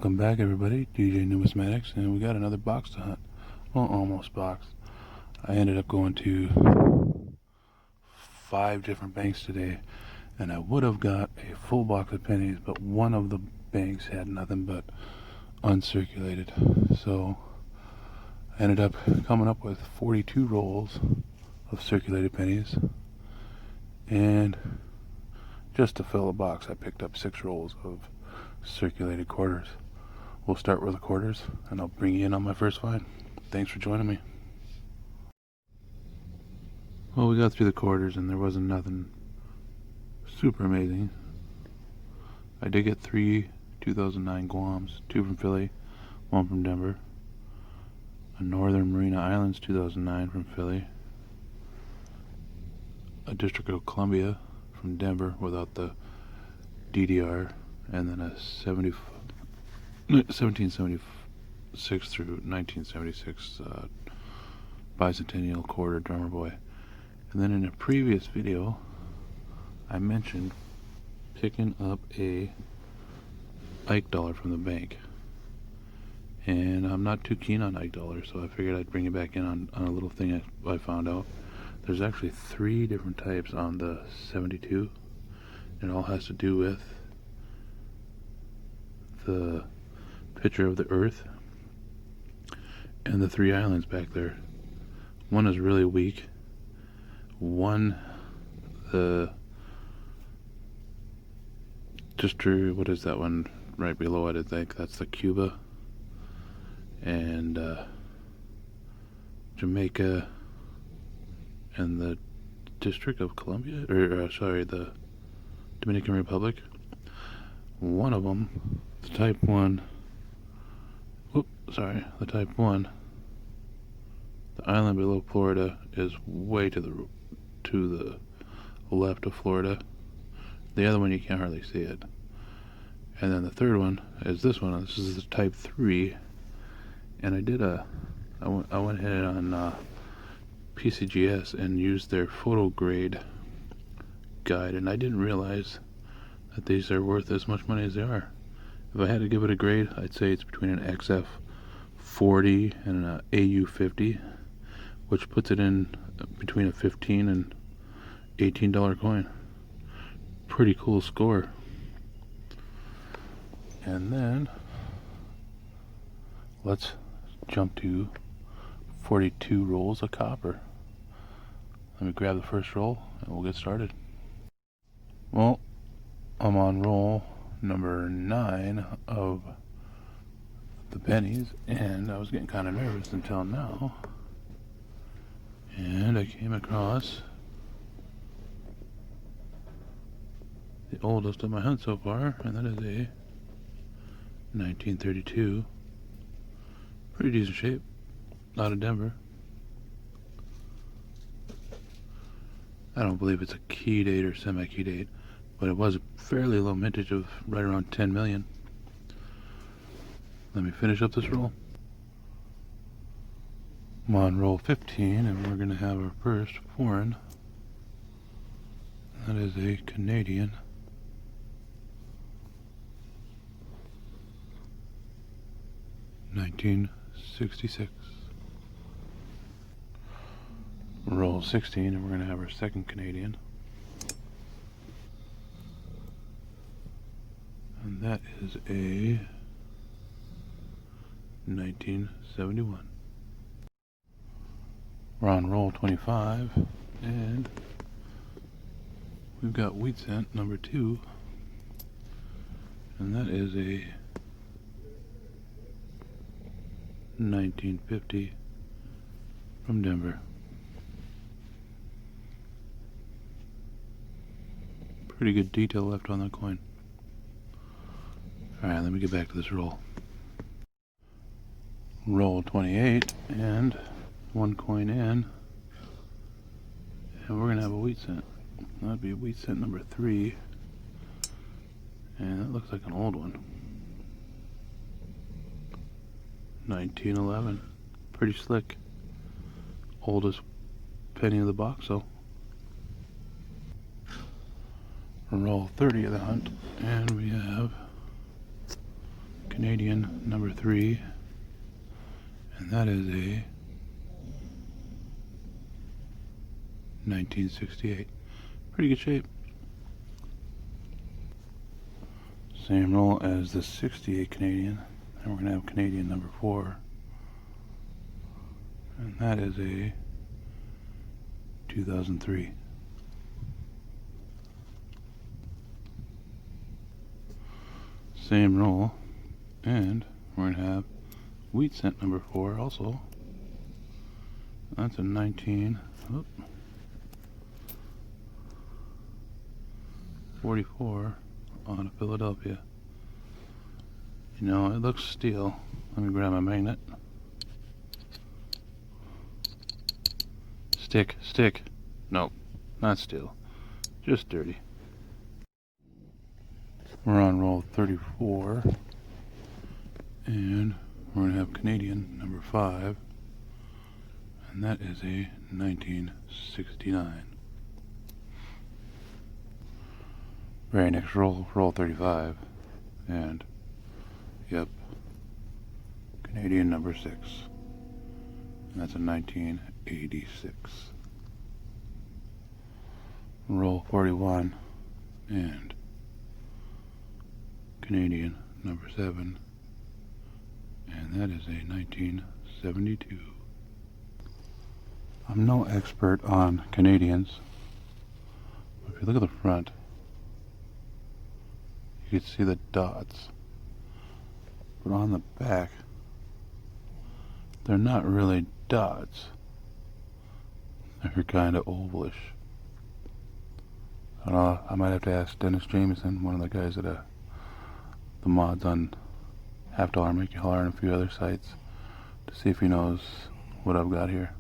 Welcome back, everybody. DJ Numismatics, and we got another box to hunt. Well, almost box. I ended up going to 5 different banks today, and I would have got a full box of pennies, but one of the banks had nothing but uncirculated. So I ended up coming up with 42 rolls of circulated pennies, and just to fill a box, I picked up 6 rolls of circulated quarters. We'll start with the quarters, and I'll bring you in on my first find. Thanks for joining me. Well, we got through the quarters, and there wasn't nothing super amazing. I did get 3 2009 Guams, 2 from Philly, 1 from Denver. A Northern Marina Islands 2009 from Philly. A District of Columbia from Denver without the DDR, and then a 1776 through 1976 bicentennial quarter drummer boy. And then in a previous video I mentioned picking up a Ike dollar from the bank, and I'm not too keen on Ike dollars, so I figured I'd bring it back in on a little thing I found out. There's actually 3 different types on the 72. It all has to do with the picture of the earth and the 3 islands back there. One is really weak. One, what is that one right below it? I think that's the Cuba and Jamaica and the District of Columbia, or sorry, the Dominican Republic. One of them, the type 1, the type 1, the island below Florida is way to the left of Florida. The other one you can't hardly see it. And then the third one is this one. This is the type 3, and I went ahead on PCGS and used their photo grade guide, and I didn't realize that these are worth as much money as they are. If I had to give it a grade, I'd say it's between an XF 40 and an AU 50, which puts it in between a $15 and $18 coin. Pretty cool score. And then let's jump to 42 rolls of copper. Let me grab the first roll and we'll get started. Well, I'm on roll number 9 of the pennies, and I was getting kind of nervous until now, and I came across the oldest of my hunt so far, and that is a 1932. Pretty decent shape, out of Denver. I don't believe it's a key date or semi-key date, but it was a fairly low mintage of right around 10 million. Let me finish up this roll. I'm on roll 15, and we're going to have our first foreign. That is a Canadian. $1966. Roll 16, and we're going to have our second Canadian. And that is a 1971. We're on roll 25, and we've got wheat cent number 2, and that is a 1950 from Denver. Pretty good detail left on that coin. Alright, let me get back to this roll. Roll 28, and 1 coin in, and we're going to have a wheat cent. That'd be wheat cent number 3, and that looks like an old one. 1911. Pretty slick. Oldest penny of the box, though. Roll 30 of the hunt, and we have Canadian number 3, and that is a 1968. Pretty good shape. Same roll as the 68 Canadian, and we're going to have Canadian number 4, and that is a 2003. Same roll, and we're going to have wheat cent number 4 also. That's a 1944 on a Philadelphia. You know, it looks steel. Let me grab my magnet. Stick. Nope, not steel. Just dirty. We're on roll 34, and we're going to have Canadian number 5, and that is a 1969. Very next roll, roll 35, and yep, Canadian number 6, and that's a 1986. Roll 41, and Canadian number 7, and that is a 1972. I'm no expert on Canadians, but if you look at the front, you can see the dots, but on the back, they're not really dots. They're kind of ovalish. I don't know, I might have to ask Dennis Jameson, one of the guys at the mods on Half Dollar Make You Holler and a few other sites, to see if he knows what I've got here.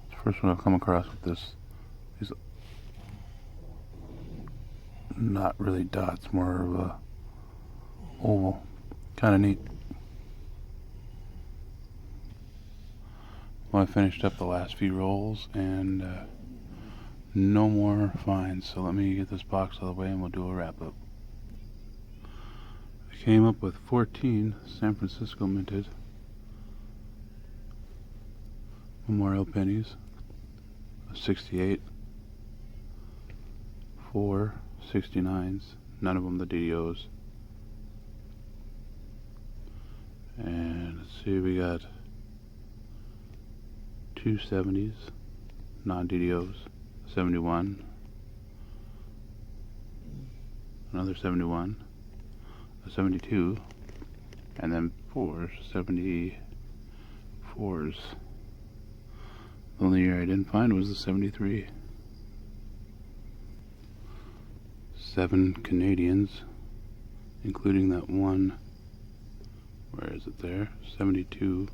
It's the first one I've come across with this. These not really dots, more of a oval. Kind of neat. Well, I finished up the last few rolls and no more finds, so let me get this box out of the way and we'll do a wrap up. I came up with 14 San Francisco minted memorial pennies, a 68, 4 69s, none of them the DDOs, and let's see, we got 2 70s, non-DDOs, 71, another 71, a 72, and then 4 74s. The only year I didn't find was the 73. 7 Canadians, including that one, where is it there, 72,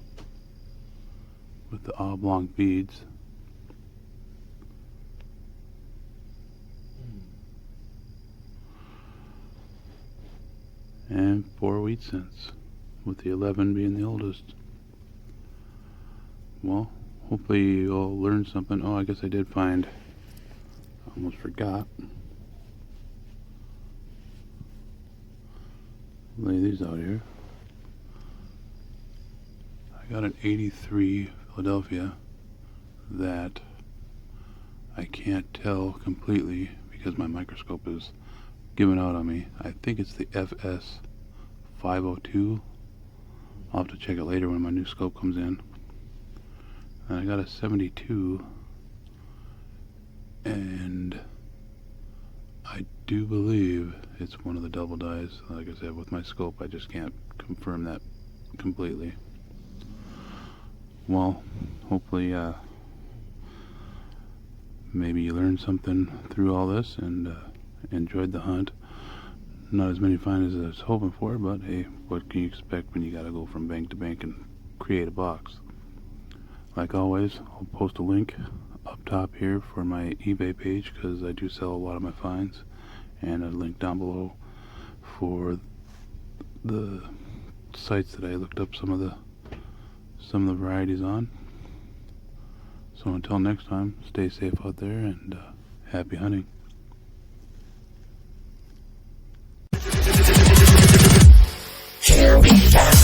with the oblong beads. And 4 wheat cents, with the 11 being the oldest. Well, hopefully you'll learn something. Oh, I guess I did find, I almost forgot. Lay these out here. I got an 83 Philadelphia that I can't tell completely because my microscope is giving out on me. I think it's the FS 502. I'll have to check it later when my new scope comes in. And I got a 72, and I do believe it's one of the double dyes. Like I said, with my scope I just can't confirm that completely. Well, hopefully maybe you learned something through all this and enjoyed the hunt. Not as many finds as I was hoping for, but hey, what can you expect when you gotta go from bank to bank and create a box? Like always, I'll post a link up top here for my eBay page because I do sell a lot of my finds, and a link down below for the sites that I looked up some of the varieties on. So until next time, stay safe out there and happy hunting. be there.